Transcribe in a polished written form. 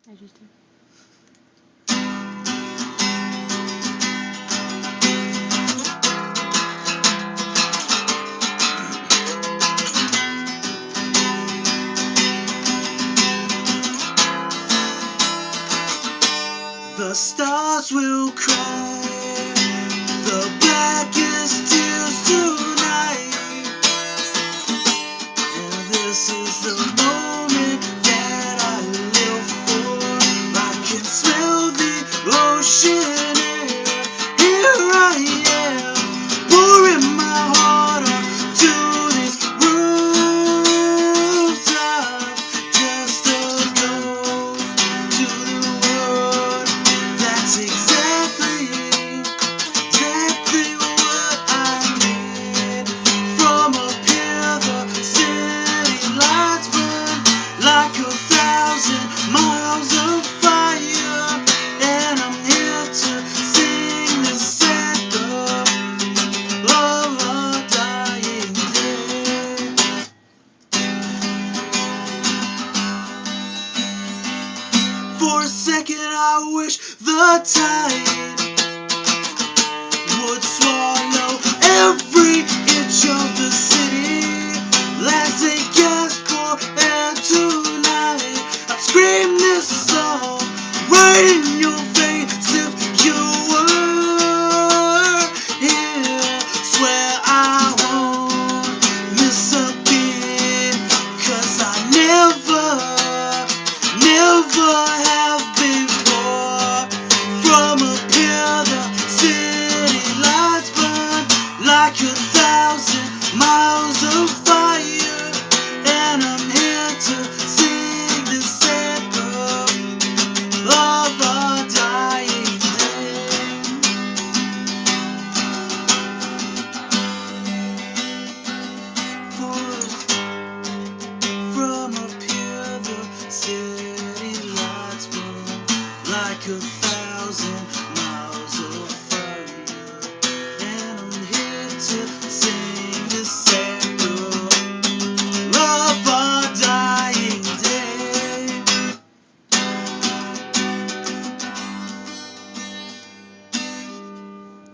I just did. The stars will cry the blackest tears tonight, and this is the moment that I live for. I can smell the ocean air. Here I am, pouring my heart onto this rooftop, just a ghost to the world. That's exactly what I need. From up here, the city lights burn like 1,000 miles of fire, and I'm here to sing this anthem of a dying day. For a second, I wish the tide would swallow every inch of the city as they gasp for air tonight. I'd scream this song right in your face if you were here. Swear I won't miss a beat, 'cause I never have before. From up here, the city lights burn like 1,000 miles of fire, and I'm here to sing this anthem of a dying day. From up here, the city lights burn like 1,000 miles